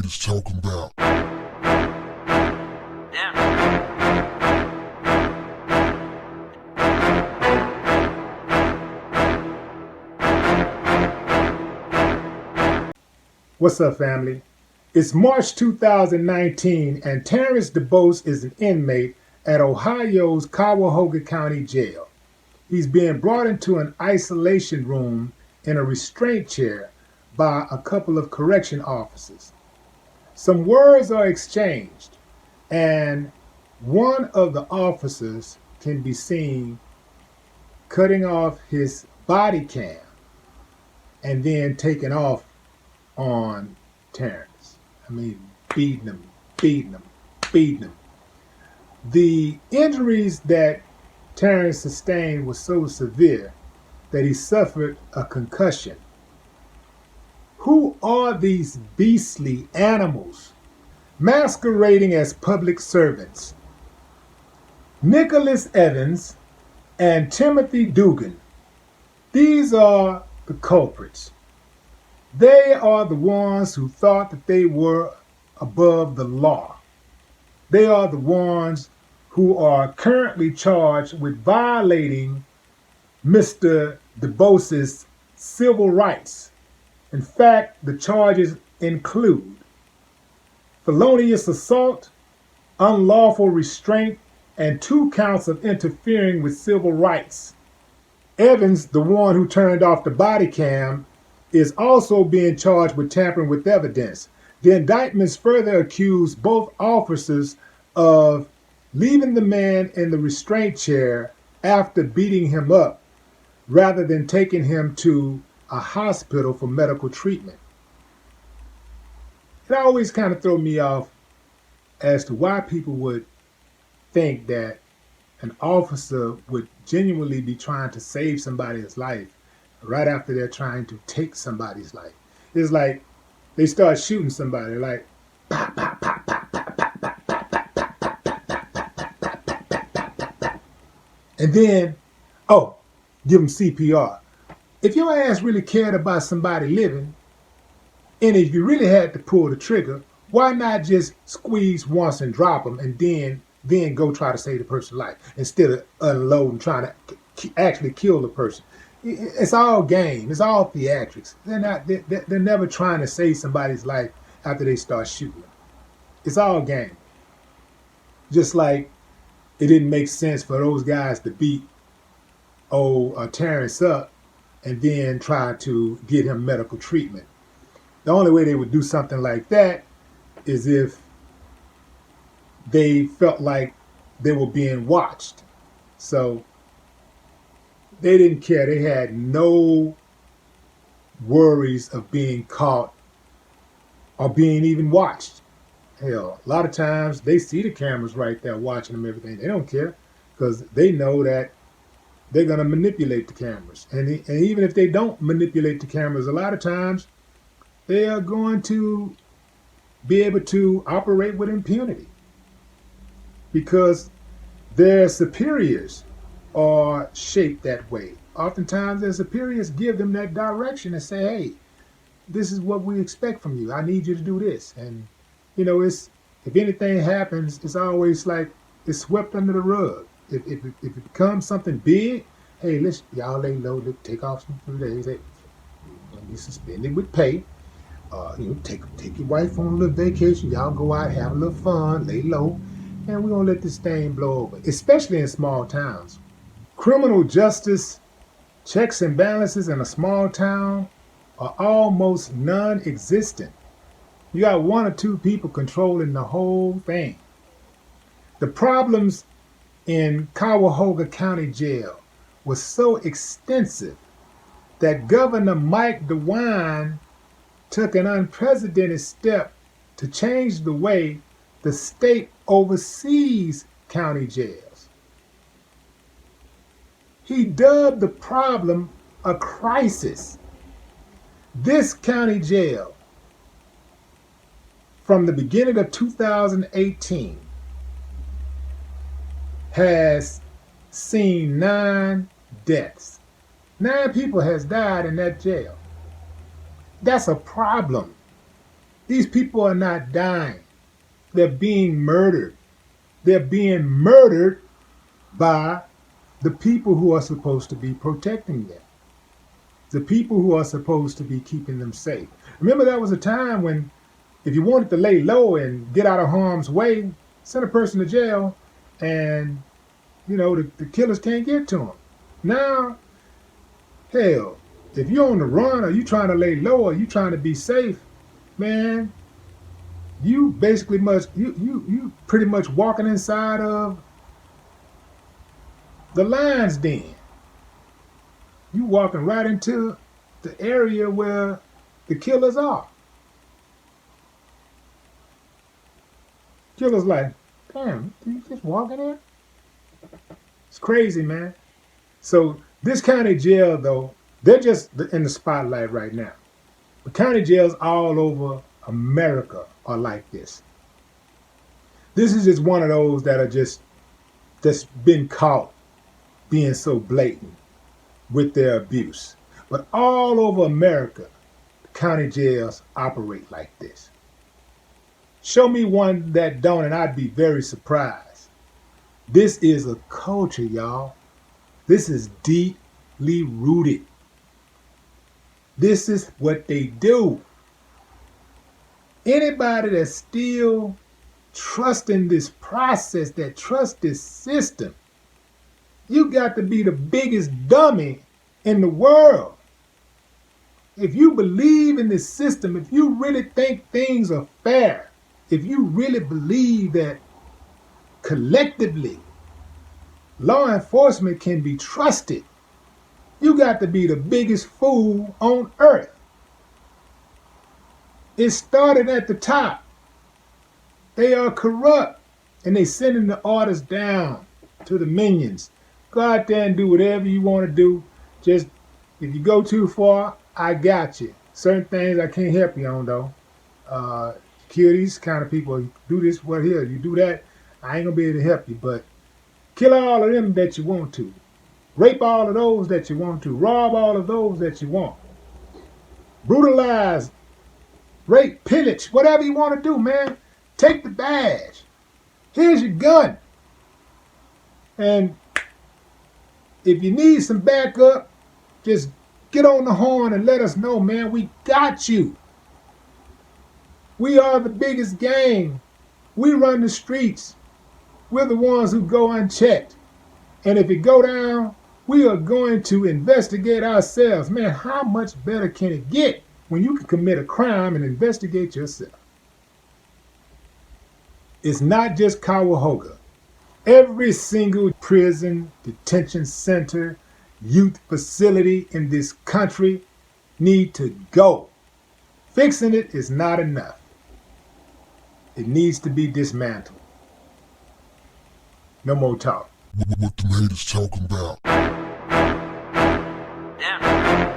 is talking about. What's up, family? It's March 2019, and Terrence DeBose is an inmate at Ohio's Cuyahoga County Jail. He's being brought into an isolation room in a restraint chair by a couple of correction officers. Some words are exchanged, and one of the officers can be seen cutting off his body cam and then taking off on Terrence. I mean, beating him. The injuries that Terrence sustained were so severe that he suffered a concussion. Who are these beastly animals masquerading as public servants? Nicholas Evans and Timothy Dugan. These are the culprits. They are the ones who thought that they were above the law. They are the ones who are currently charged with violating Mr. DeBose's civil rights. In fact, the charges include felonious assault, unlawful restraint, and 2 counts of interfering with civil rights. Evans, the one who turned off the body cam, is also being charged with tampering with evidence. The indictments further accuse both officers of leaving the man in the restraint chair after beating him up rather than taking him to a hospital for medical treatment. It always kind of throws me off as to why people would think that an officer would genuinely be trying to save somebody's life right after they're trying to take somebody's life. It's like they start shooting somebody, like pop, pop, pop, pop, pop, pop, pop, pop, pop, pop, pop, pop, pop, pop, and then, give them CPR. If your ass really cared about somebody living, and if you really had to pull the trigger, why not just squeeze once and drop them, and then go try to save the person's life instead of unloading, trying to actually kill the person? It's all game. It's all theatrics. They're never trying to save somebody's life after they start shooting them. It's all game. Just like it didn't make sense for those guys to beat Terrence up and then try to get him medical treatment. The only way they would do something like that is if they felt like they were being watched. So they didn't care. They had no worries of being caught or being even watched. Hell, a lot of times they see the cameras right there watching them, everything. They don't care because they know that they're going to manipulate the cameras. And even if they don't manipulate the cameras, a lot of times they are going to be able to operate with impunity because their superiors are shaped that way. Oftentimes their superiors give them that direction and say, hey, this is what we expect from you. I need you to do this. And, if anything happens, it's always like it's swept under the rug. If it becomes something big, hey, y'all lay low, take off some days. Hey, be suspended with pay. Take your wife on a little vacation. Y'all go out, have a little fun, lay low, and we're going to let this thing blow over, especially in small towns. Criminal justice checks and balances in a small town are almost non-existent. You got 1 or 2 people controlling the whole thing. The problems in Cuyahoga County Jail was so extensive that Governor Mike DeWine took an unprecedented step to change the way the state oversees county jails. He dubbed the problem a crisis. This county jail, from the beginning of 2018, has seen 9 deaths. 9 people has died in that jail. That's a problem. These people are not dying. They're being murdered. They're being murdered by the people who are supposed to be protecting them. The people who are supposed to be keeping them safe. Remember, there was a time when if you wanted to lay low and get out of harm's way, send a person to jail and, the killers can't get to them. Now, hell, if you're on the run or you trying to lay low or you trying to be safe, man, you basically you pretty much walking inside of the lion's den. You walking right into the area where the killers are. Killers like, damn, you just walking in? It's crazy, man. So this county jail, though, they're just in the spotlight right now. The county jails all over America are like this. This is just one of those that are just been caught being so blatant with their abuse. But all over America, the county jails operate like this. Show me one that don't, and I'd be very surprised. This is a culture, y'all. This is deeply rooted. This is what they do. Anybody that's still trusting this process, that trust this system, you got to be the biggest dummy in the world. If you believe in this system, if you really think things are fair, if you really believe that collectively law enforcement can be trusted, you got to be the biggest fool on earth. It started at the top. They are corrupt and they sending the orders down to the minions. Go out there and do whatever you want to do. Just, if you go too far, I got you. Certain things I can't help you on, though. Kill these kind of people. You do this, what here, you do that, I ain't going to be able to help you. But kill all of them that you want to. Rape all of those that you want to. Rob all of those that you want. Brutalize, rape, pillage, whatever you want to do, man. Take the badge. Here's your gun. And if you need some backup, just get on the horn and let us know, man. We got you. We are the biggest gang. We run the streets. We're the ones who go unchecked. And if it go down, we are going to investigate ourselves. Man, how much better can it get when you can commit a crime and investigate yourself? It's not just Cuyahoga. Every single prison, detention center, youth facility in this country need to go. Fixing it is not enough. It needs to be dismantled. No more talk. What them haters talking about? Damn.